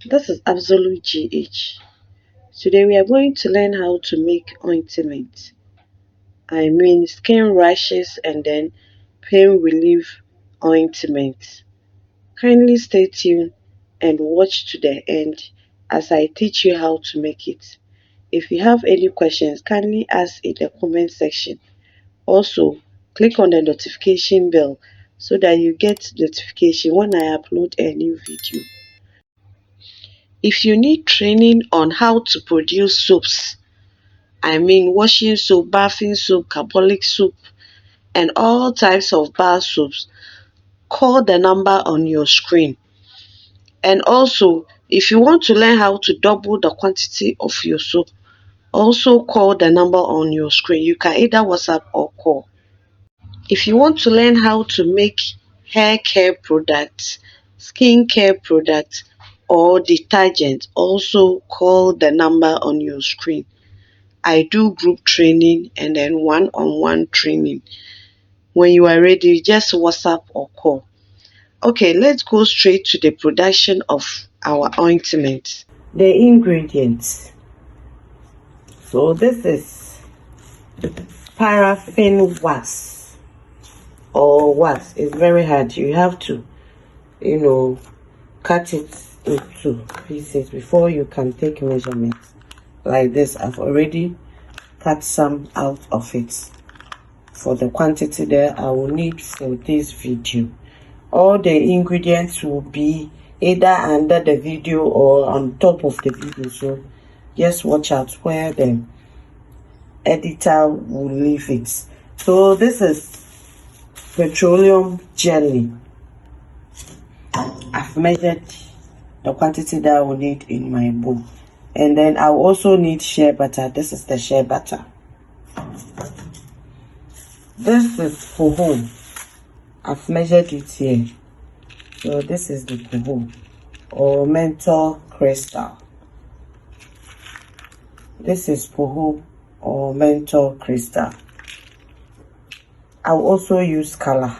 This is Absolute GH. Today we are going to learn how to make ointment. I mean skin rashes and then pain relief ointment. Kindly stay tuned and watch to the end as I teach you how to make it. If you have any questions, kindly ask in the comment section. Also, click on the notification bell so that you get notification when I upload a new video. If you need training on how to produce soaps, I mean washing soap, bathing soap, carbolic soap, and all types of bar soaps, call the number on your screen. And also, if you want to learn how to double the quantity of your soap, also call the number on your screen. You can either WhatsApp or call. If you want to learn how to make hair care products, skin care products, or detergent, also call the number on your screen. I do group training and then one-on-one training. When you are ready, just WhatsApp or call. Okay, let's go straight to the production of our ointment. The ingredients. So this is paraffin wax or wax. It's very hard. You have to, cut it into pieces before you can take measurements. Like this, I've already cut some out of it for the quantity that I will need for this video. All the ingredients will be either under the video or on top of the video, so just watch out where the editor will leave it. So this is petroleum jelly. I've measured the quantity that I will need in my bowl, and then I will also need shea butter. This is the shea butter. This is pohon. I've measured it here. So this is the pohon or menthol crystal. This is pohon or menthol crystal. I'll also use color.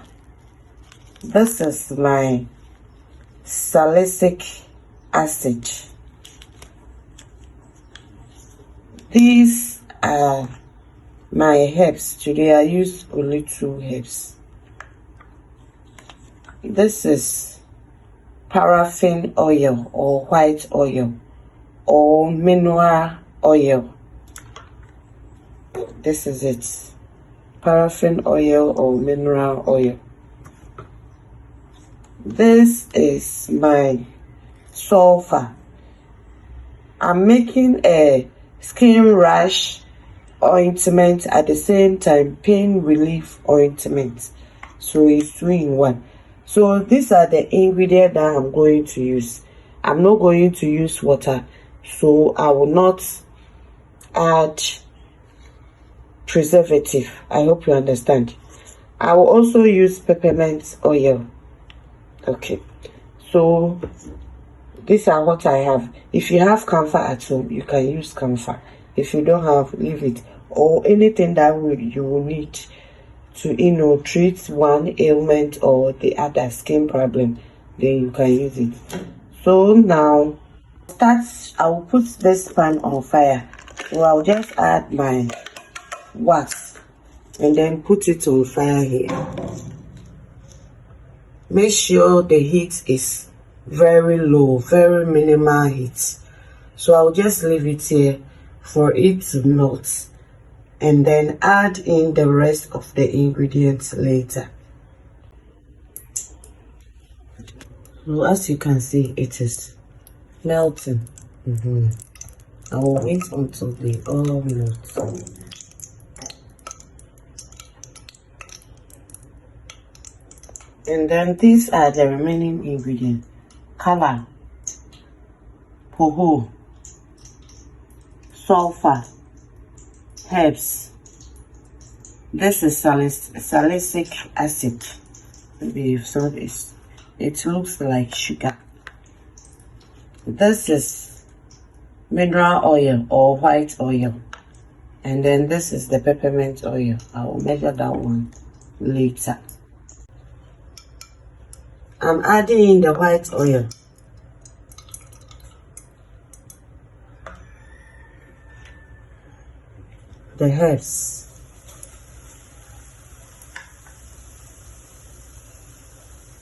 This is my salicylic acid. These are my herbs. Today I use only 2 herbs. This is paraffin oil or white oil or mineral oil. This is it. Paraffin oil or mineral oil. This is my sulfur. I'm making a skin rash ointment at the same time pain relief ointment, so it's 2 in 1. So these are the ingredients that I'm going to use. I'm not going to use water, so I will not add preservative. I hope you understand. I will also use peppermint oil. Okay, so these are what I have. If you have camphor at home, you can use camphor. If you don't have, leave it. Or anything that you will need to treat one ailment or the other skin problem, then you can use it. So now I will put this pan on fire. So I'll just add my wax and then put it on fire here. Make sure the heat is very low, very minimal heat. So I'll just leave it here for it to melt and then add in the rest of the ingredients later. So as you can see, it is melting. I will wait until they all melt. And then these are the remaining ingredients: color, pohon, sulfur, herbs. This is salicylic acid. Maybe you saw this. It looks like sugar. This is mineral oil or white oil. And then this is the peppermint oil. I will measure that one later. I'm adding in the white oil. the herbs.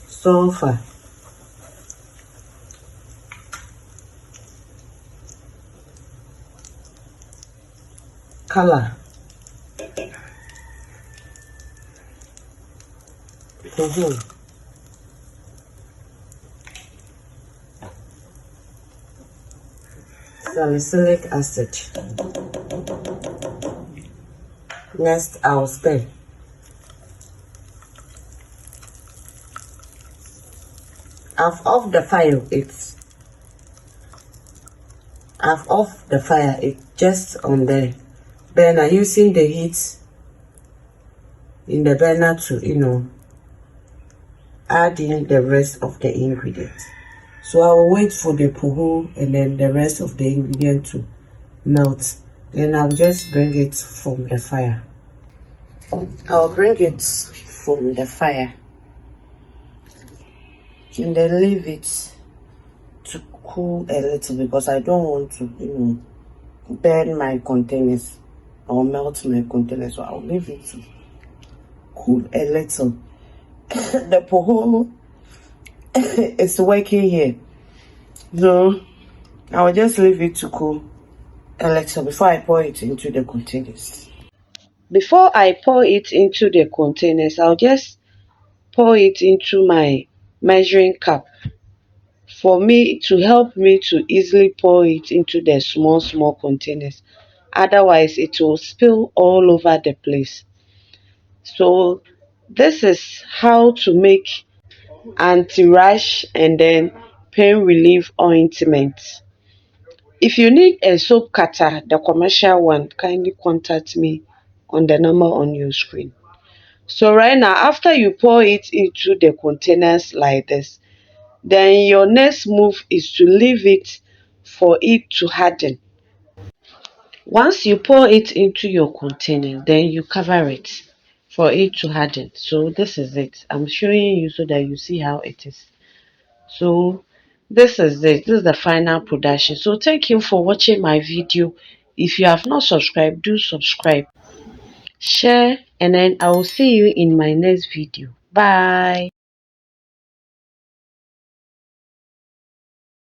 Sulfur. Color. Salicylic acid. Next, I'll stir. I've off the fire. I've off the fire. It's just on the burner, using the heat in the burner to add in the rest of the ingredients. So I will wait for the puhu and then the rest of the ingredient to melt. Then I'll just bring it from the fire. I'll bring it from the fire and then leave it to cool a little, because I don't want to burn my containers or melt my containers. So I'll leave it to cool a little. The puhu is working here, so I will just leave it to cool a little before I pour it into the containers. Before I pour it into the containers, I'll just pour it into my measuring cup for me to help me to easily pour it into the small containers. Otherwise, it will spill all over the place. So this is how to make anti-rash and then pain relief ointment. If you need a soap cutter, the commercial one, kindly contact me on the number on your screen. So right now, after you pour it into the containers like this, then your next move is to leave it for it to harden. Once you pour it into your container, then you cover it for it to harden. So this is it. I'm showing you so that you see how it is. So this is it. This is the final production. So thank you for watching my video. If you have not subscribed, do subscribe, share, and then I will see you in my next video. Bye.